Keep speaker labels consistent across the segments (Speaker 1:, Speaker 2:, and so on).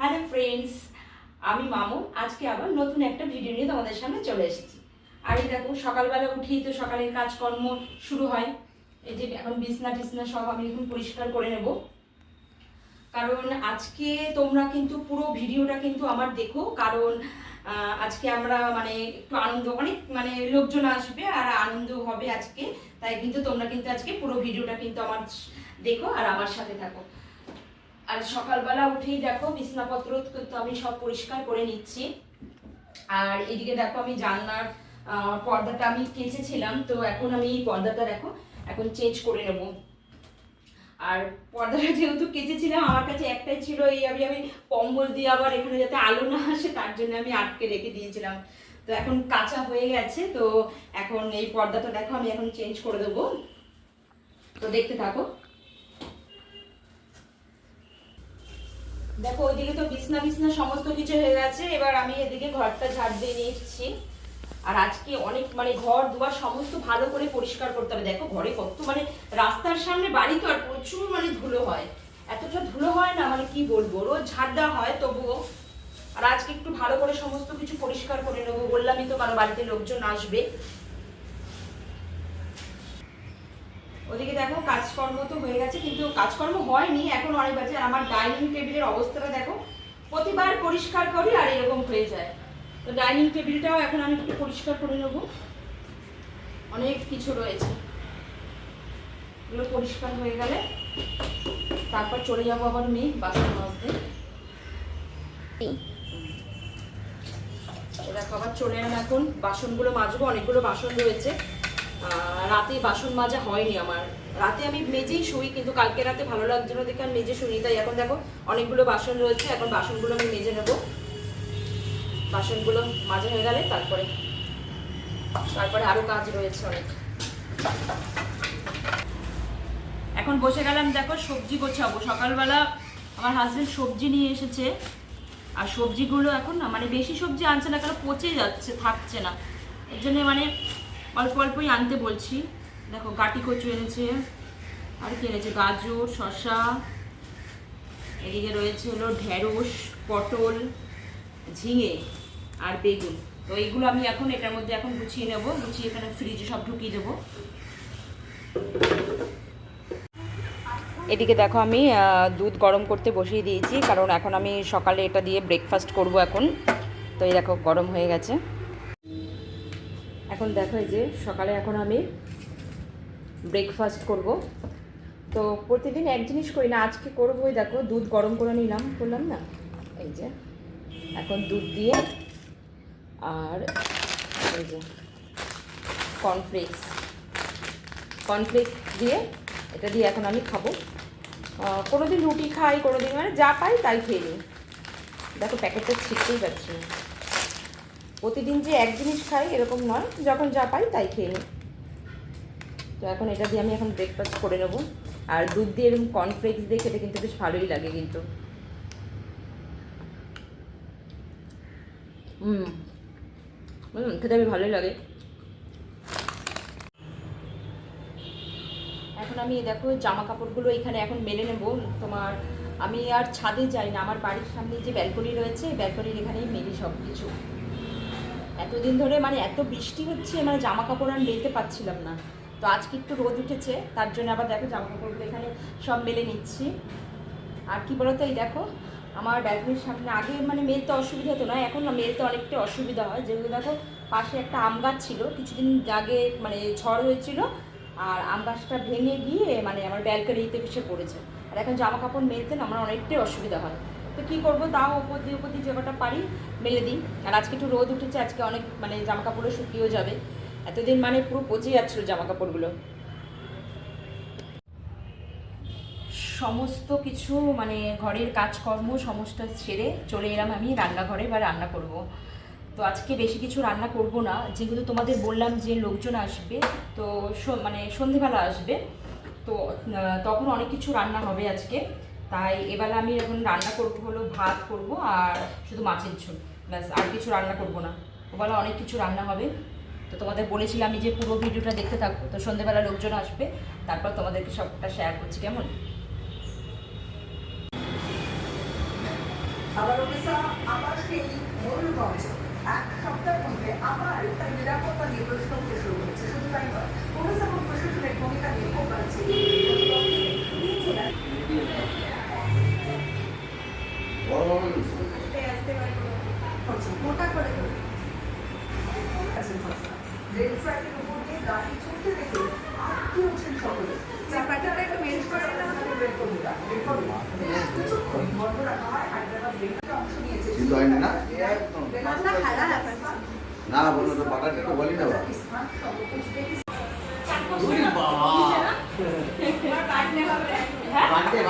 Speaker 1: Hello friends, আমি মামু। আজকে আবার নতুন একটা ভিডিও নিয়ে তোমাদের সামনে চলে এসেছি। আর এই দেখো, সকালবেলা উঠেই তো সকালের কাজকর্ম শুরু হয়। এই যে এখন বিছনা টিছনা সব আমি এখন পরিষ্কার করে নেব, কারণ আজকে তোমরা কিন্তু পুরো ভিডিওটা কিন্তু আমার দেখো। কারণ আজকে আমরা মানে একটু আনন্দ, অনেক মানে লোকজন আসবে আর আনন্দ হবে আজকে। তাই কিন্তু তোমরা কিন্তু আজকে পুরো ভিডিওটা কিন্তু আমার দেখো আর আমার সাথে থাকো। আর সকালবেলা উঠেই দেখো বিছনাপত্র কিন্তু আমি সব পরিষ্কার করে নিচ্ছি। আর এদিকে দেখো আমি জানলার পর্দাটা আমি কেচেছিলাম, তো এখন আমি পর্দাটা দেখো এখন চেঞ্জ করে নেব। আর পর্দাটা যেহেতু কেচেছিলাম, আমার কাছে একটাই ছিল, এই আমি কম্বল দিয়ে আবার এখানে যাতে আলো না আসে তার জন্য আমি আটকে রেখে দিয়েছিলাম। তো এখন কাঁচা হয়ে গেছে, তো এখন এই পর্দাটা দেখো আমি এখন চেঞ্জ করে দেবো। তো দেখতে থাকো। দেখো ওইদিকে তো বিছনা বিছনা সমস্ত কিছু হয়ে গেছে, এবার আমি এদিকে ঘরটা ঝাড় দিয়ে নিচ্ছি। আর আজকে অনেক মানে ঘর দুয়ার সমস্ত ভালো করে পরিষ্কার করতে হবে। দেখো ঘরে কত মানে রাস্তার সামনে বাড়ি তো, আর প্রচুর মানে ধুলো হয়, এতটা ধুলো হয় না মানে কি বলবো, রোজ ঝাড় দেওয়া হয় তবুও। আর আজকে একটু ভালো করে সমস্ত কিছু পরিষ্কার করে নেবো, বললামই তো কারো বাড়িতে লোকজন আসবে। ওদিকে দেখো কাজকর্ম তো হয়ে গেছে, কিন্তু কাজকর্ম হয়নি, এখন অনেক বাজে। আর আমার ডাইনিং টেবিলের অবস্থাটা দেখো, প্রতিবার পরিষ্কার করি আর এরকম হয়ে যায়। তো ডাইনিং টেবিলটাও এখন আমি একটু পরিষ্কার করে নেবো, অনেক কিছু রয়েছে। এগুলো পরিষ্কার হয়ে গেলে তারপর চলে যাবো আবার মেয়ে বাসন মাজতে। দেখো আবার চলে এলাম, এখন বাসনগুলো মাজবো, অনেকগুলো বাসন রয়েছে। রাতে বাসন মাজা হয়নি আমার, রাতে আমি মেজেই শুই, কিন্তু কালকে রাতে ভালো লাগছে না দেখে আমি মেজে শুনি। তাই এখন দেখো অনেকগুলো বাসন রয়েছে, এখন বাসনগুলো আমি মেজে নেবো। বাসনগুলো মাজা হয়ে গেলে তারপরে আরো কাজ রয়েছে অনেক। এখন বসে গেলাম দেখো সবজি গোছাবো। সকালবেলা আমার হাজবেন্ড সবজি নিয়ে এসেছে, আর সবজিগুলো এখন না মানে বেশি সবজি আনছে না, কারণ পচে যাচ্ছে, থাকছে না, এর জন্য মানে অল্প অল্পই আনতে বলছি। দেখো গাটি কচু এনেছে, আর কি এনেছে, গাজর, শসা, এদিকে রয়েছে হলো ঢেঁড়স, পটল, ঝিঙে আর বেগুন। তো এইগুলো আমি এখন এটার মধ্যে এখন গুছিয়ে নেব, গুছিয়ে এখানে ফ্রিজে সব ঢুকিয়ে দেবো। এদিকে দেখো আমি দুধ গরম করতে বসিয়ে দিয়েছি, কারণ এখন আমি সকালে এটা দিয়ে ব্রেকফাস্ট করব এখন। তো এই দেখো গরম হয়ে গেছে। এখন দেখো এই যে সকালে এখন আমি ব্রেকফাস্ট করব। তো প্রতিদিন এক জিনিস করি না, আজকে করবো। এই দেখো দুধ গরম করে নিলাম, করলাম না, এই যে এখন দুধ দিয়ে আর এই যে কর্নফ্লেক্স দিয়ে এটা দিয়ে এখন আমি খাবো। কোনোদিন রুটি খাই, কোনোদিন মানে যা পাই তাই খেয়ে নিই। দেখো প্যাকেটটা ছিটতেই পারছি না। প্রতিদিন যে এক জিনিস খাই এরকম নয়, যখন যা পাই তাই খেয়ে নিই। তো এখন এটা দিয়ে আমি এখন ব্রেকফাস্ট করে নেবো। আর দুধ দিয়ে এরকম কর্নফ্লেক্স দিয়ে খেতে কিন্তু বেশ ভালোই লাগে কিন্তু। খেতে বেশ ভালোই লাগে। এখন আমি দেখো জামা কাপড়গুলো এখানে এখন মেলে নেব। তোমার আমি আর ছাদে যাই না, আমার বাড়ির সামনে যে ব্যালকনি রয়েছে, ব্যালকনির এখানেই মেলি সব কিছু। এতদিন ধরে মানে এত বৃষ্টি হচ্ছে, মানে জামা কাপড় আর মেলতে পারছিলাম না। তো আজকে একটু রোদ উঠেছে, তার জন্য আবার দেখো জামা কাপড়গুলো এখানে সব মেলে নিচ্ছি। আর কি বলতো, এই দেখো আমার ব্যালকনির সামনে আগে মানে মেলতে অসুবিধা হতো না, এখন না মেলতে অনেকটা অসুবিধা হয়। যেগুলো দেখো পাশে একটা আম গাছ ছিল, কিছুদিন আগে মানে ঝড় হয়েছিল, আর আম গাছটা ভেঙে গিয়ে মানে আমার ব্যালকনিতে এসে পড়েছে। আর এখন জামা কাপড় মেলতে না আমার অনেকটাই অসুবিধা হয়। তো কী করবো, তাও উপর দিয়ে যে কটা পারি মেলে দিই। আর আজকে একটু রোদ উঠেছে, আজকে অনেক মানে জামা কাপড়ও শুকিয়েও যাবে। এতদিন মানে পুরো পচে যাচ্ছিলো জামা কাপড়গুলো। সমস্ত কিছু মানে ঘরের কাজকর্ম সমস্ত ছেড়ে চলে এলাম আমি রান্নাঘরে, বা রান্না করব। তো আজকে বেশি কিছু রান্না করব না, যেগুলো তোমাদের বললাম যে লোকজন আসবে, তো মানে সন্ধেবেলা আসবে, তো তখন অনেক কিছু রান্না হবে আজকে। তাই এবেলা আমি এখন রান্না করবো হলো ভাত করব আর শুধু মাছের ঝোল, ব্যাস, আর কিছু রান্না করব না। ওবেলা অনেক কিছু রান্না হবে। তো তোমাদের বলেছিলাম আমি যে পুরো ভিডিওটা দেখতে থাকবো, তো সন্ধেবেলা লোকজন আসবে, তারপর তোমাদেরকে সবটা শেয়ার করছি, কেমন।
Speaker 2: আবার ওড়িশা আবার সেই ময়ূরভঞ্জ এক সপ্তাহের মধ্যে আবার তার নিরাপত্তা নিয়ে প্রশ্ন উঠতে শুরু করেছে। শুধু তাই নয়, পুলিশ এবং প্রশাসনের ভূমিকা নিয়ে ক্ষোভ বাড়ছে। মোটা করে রেল ট্র্যাকের উপর দিয়ে গাড়ি চলতে দেখে আটকে ওঠেন সকলে। চাপাটাটা একটু মেল করে দেওয়া হবে রেল কর্মীরা। রেল কর্মীরা কিছুক্ষণ বন্ধ রাখা হয়। হায়দ্রাবাদ রেলকে অংশ নিয়েছে।
Speaker 3: কিন্তু হয় না
Speaker 2: বেলাটা খালা ব্যাপার
Speaker 3: না বললো তো পাটাটা তো বলি না বা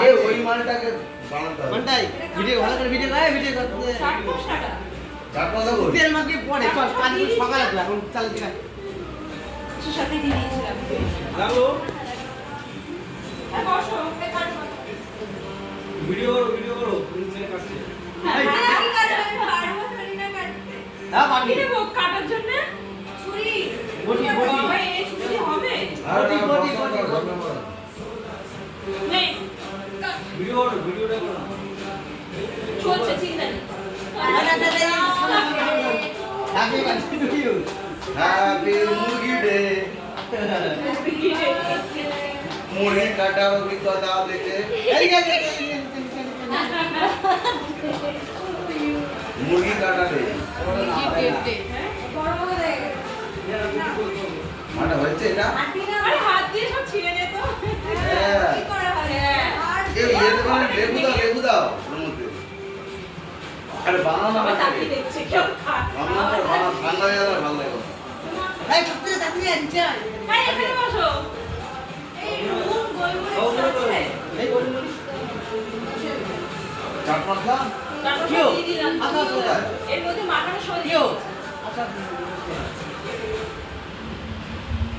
Speaker 3: এই ওই মালটাকে বানাতে হবে
Speaker 4: মানটাই ভিডিও ভালো করে ভিডিও করে ভিডিও করতে
Speaker 3: চার কথা বল
Speaker 4: তেল মাখিয়ে পড়ে চল কাল সকালে তো এখন চাল দিকা
Speaker 1: সাথে দিয়ে দিয়েছিলাম
Speaker 4: লাগো
Speaker 1: হ্যাঁ বসো
Speaker 4: ভিডিও করো মেরে কাছে
Speaker 1: হ্যাঁ
Speaker 4: হ্যাঁ বাকি
Speaker 1: দেবো কাটার জন্য ছুরি
Speaker 4: বটি
Speaker 1: বাবা, এই ছুরি হবে
Speaker 3: আর
Speaker 4: বটি,
Speaker 1: নেই
Speaker 4: ভিডিওটা করো
Speaker 1: চলছে চিন্তা নেই
Speaker 4: happy birthday to you
Speaker 3: happy মুরগি ডে মুরগি কাটার অভিজ্ঞতা দেখে
Speaker 4: এই গেছে
Speaker 3: মুরগি কাটা ডে মানে হয়েছে এটা
Speaker 1: আরে হাত দিয়ে সব ছিঁড়ে নে তো
Speaker 3: হ্যাঁ এই ইয়ে তো মানে লেবু দাও ওর মধ্যে আরে বানানো
Speaker 1: সবাই
Speaker 3: না
Speaker 1: তাকিয়ে দেখছে কেউ খায়
Speaker 3: বানানো ঠান্ডা হয়ে গেলে ভালো লাগে
Speaker 4: এই সত্যি তাকিয়ে আনছে
Speaker 1: এই এখানে বসো এই রুম গোল গোল আছে
Speaker 4: এই বলুন
Speaker 3: চাট মশলা
Speaker 1: তারপর
Speaker 4: কিও?
Speaker 1: দিয়ে দিলাম
Speaker 4: আচ্ছা, আচ্ছা।
Speaker 1: এর মধ্যে মাখানো সরিয়ে
Speaker 4: কিও আচ্ছা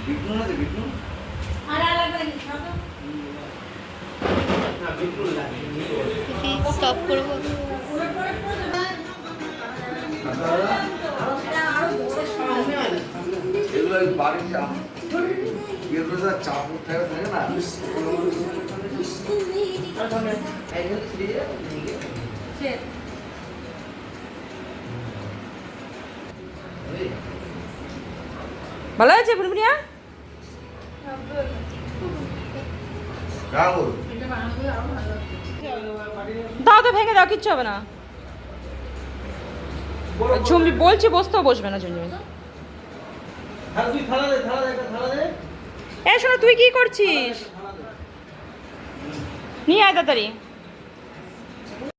Speaker 3: বিটনু না বিটনু
Speaker 1: আর লাগবে না সব
Speaker 4: না বিলকুল না
Speaker 5: স্টপ করবো
Speaker 3: এগুলো ওই বাড়ির চাপ এগুলো যা চাপ থাকে না
Speaker 1: ভালো আছে বুড়বুড়িয়া
Speaker 3: রাহুল
Speaker 1: দাও তো ভেঙে দাও কিচ্ছু হবে না ঝুমরি বলছি বসতেও বসবে না ঝুমরি
Speaker 4: তুই থালা দে একটা থালা দে
Speaker 1: এ শোনো তুই কি করছিস নিয়ে আয় তাড়াতাড়ি